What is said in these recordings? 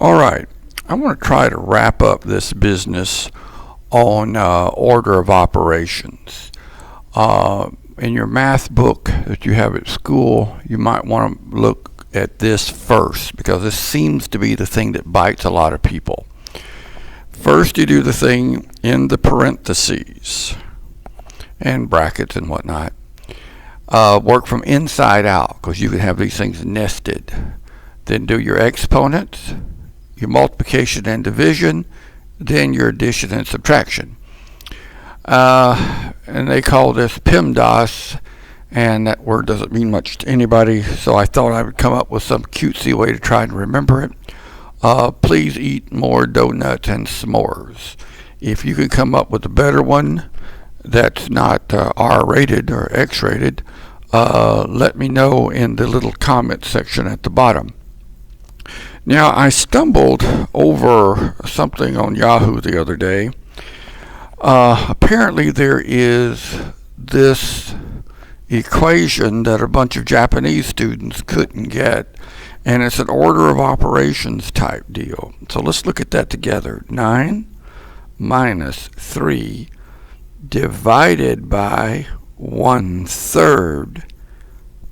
All right, I want to try to wrap up this business on order of operations. In your math book that you have at school, you might want to look at this first because this seems to be the thing that bites a lot of people. First, you do the thing in the parentheses and brackets and whatnot. Work from inside out because you can have these things nested. Then do your exponents, your multiplication and division, then your addition and subtraction. And they call this PEMDAS, and that word doesn't mean much to anybody, so I thought I would come up with some cutesy way to try and remember it. Please eat more donuts and s'mores. If you can come up with a better one that's not R-rated or X-rated, let me know in the little comment section at the bottom. Now, I stumbled over something on Yahoo the other day. Apparently there is this equation that a bunch of Japanese students couldn't get, and it's an order of operations type deal. So let's look at that together. 9 minus 3 divided by 1/3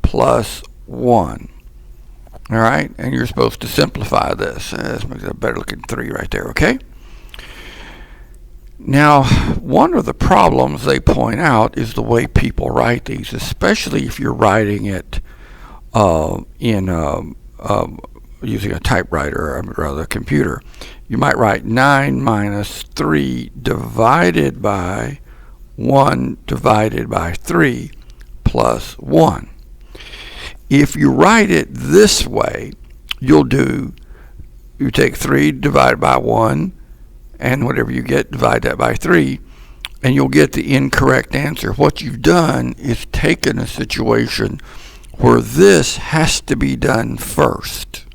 plus 1. All right, and you're supposed to simplify this. Let's make a better looking 3 right there, okay? Now, one of the problems they point out is the way people write these, especially if you're writing it using a typewriter, or rather a computer. You might write 9 minus 3 divided by 1 divided by 3 plus 1. If you write it this way, you take 3 divided by 1, and whatever you get, divide that by 3, and you'll get the incorrect answer. What you've done is taken a situation where this has to be done first.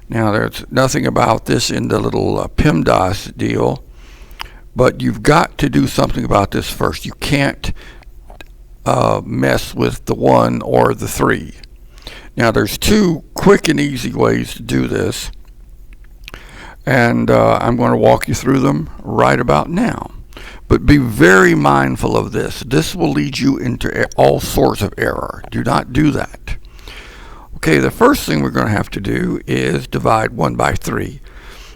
Now, there's nothing about this in the little PEMDAS deal, but you've got to do something about this first. You can't mess with the 1 or the 3. Now, there's 2 quick and easy ways to do this, and I'm going to walk you through them right about now. But be very mindful of this. This will lead you into all sorts of error. Do not do that. Okay, the first thing we're going to have to do is divide 1 by 3.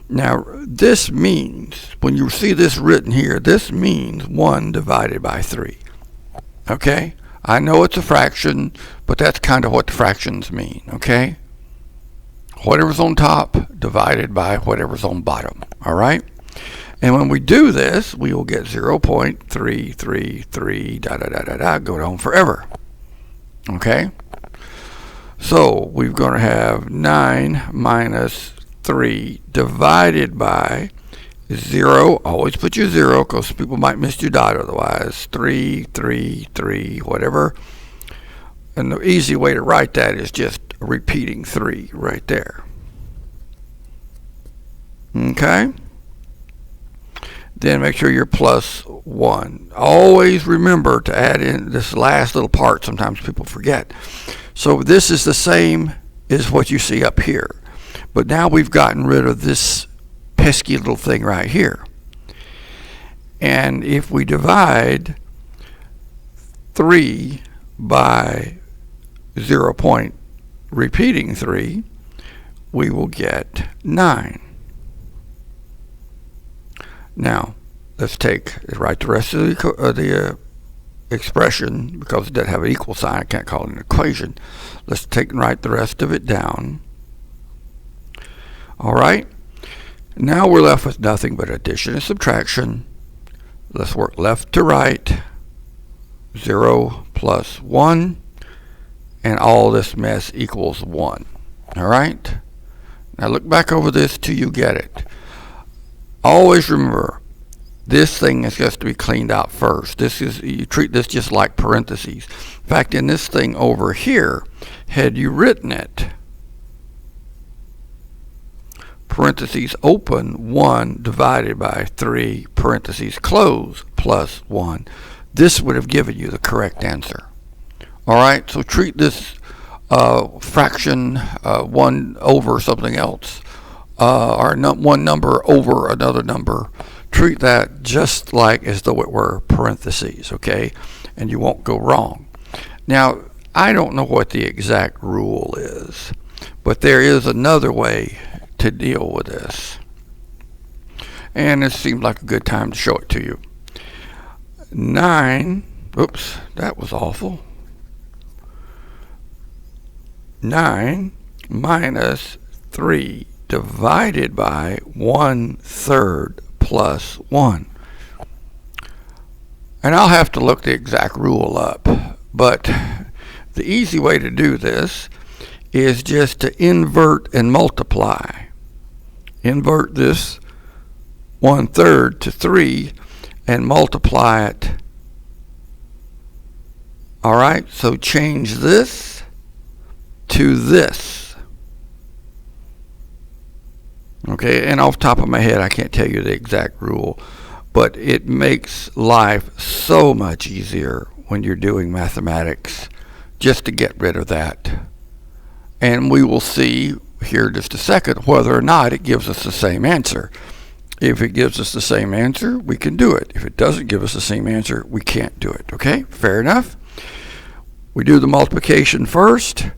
Now, this means, when you see this written here, this means 1 divided by 3. Okay? I know it's a fraction, but that's kind of what the fractions mean, okay? Whatever's on top divided by whatever's on bottom, all right? And when we do this, we will get 0.333 go on forever, okay? So we're going to have 9 minus 3 divided by 0. Always put your 0 because people might miss your dot otherwise. 3, 3, 3, whatever. And the easy way to write that is just repeating 3 right there. Okay? Then make sure you're plus 1. Always remember to add in this last little part. Sometimes people forget. So this is the same as what you see up here. But now we've gotten rid of this pesky little thing right here. And if we divide 3 by 0 point repeating 3, we will get 9. Now, let's write the rest of the expression, because it doesn't have an equal sign. I can't call it an equation. Let's take and write the rest of it down. All right. Now we're left with nothing but addition and subtraction. Let's work left to right. 0 plus 1. And all this mess equals 1. All right? Now look back over this till you get it. Always remember, this thing is just to be cleaned out first. You treat this just like parentheses. In fact, in this thing over here, had you written it, parentheses open, 1 divided by 3, parentheses close, plus 1, this would have given you the correct answer. All right, so treat this fraction 1 over something else one number over another number, treat that just like as though it were parentheses, okay? And you won't go wrong. Now, I don't know what the exact rule is, but there is another way to deal with this. And it seems like a good time to show it to you. 9, oops, that was awful. 9 minus 3 divided by 1/3 plus 1. And I'll have to look the exact rule up, but the easy way to do this is just to invert and multiply. Invert this 1/3 to 3 and multiply it. All right, so change this to this. Okay, and off the top of my head, I can't tell you the exact rule, but it makes life so much easier when you're doing mathematics just to get rid of that. And we will see here in just a second whether or not it gives us the same answer. If it gives us the same answer, we can do it. If it doesn't give us the same answer, we can't do it. Okay, fair enough. We do the multiplication first.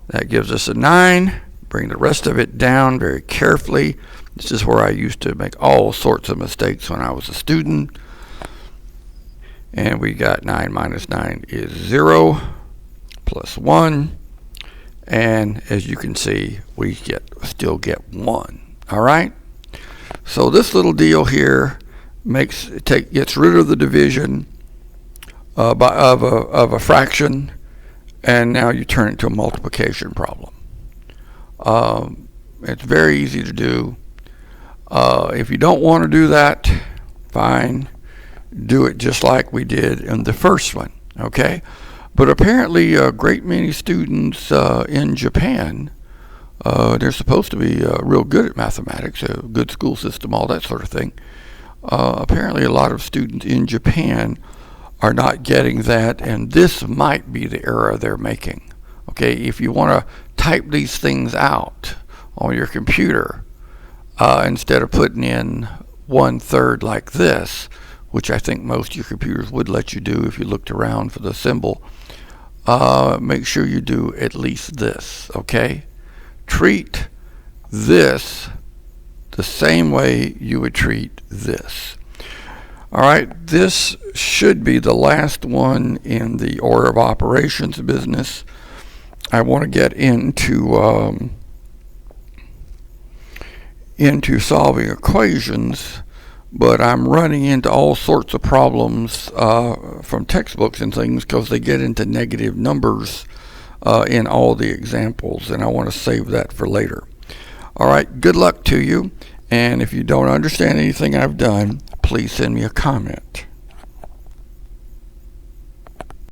That gives us a 9. Bring the rest of it down very carefully. This is where I used to make all sorts of mistakes when I was a student. And we got 9 minus 9 is 0 plus 1. And as you can see, we still get 1. All right? So this little deal here gets rid of the division of a fraction, and now you turn it into a multiplication problem. It's very easy to do. If you don't want to do that, fine. Do it just like we did in the first one, okay? But apparently a great many students in Japan, they're supposed to be real good at mathematics, a good school system, all that sort of thing. Apparently a lot of students in Japan are not getting that, and this might be the error they're making. Okay, if you want to type these things out on your computer, instead of putting in 1/3 like this, which I think most of your computers would let you do if you looked around for the symbol, make sure you do at least this, okay? Treat this the same way you would treat this. All right, this should be the last one in the order of operations business. I want to get into solving equations, but I'm running into all sorts of problems from textbooks and things because they get into negative numbers in all the examples, and I want to save that for later. All right, good luck to you, and if you don't understand anything I've done, please send me a comment.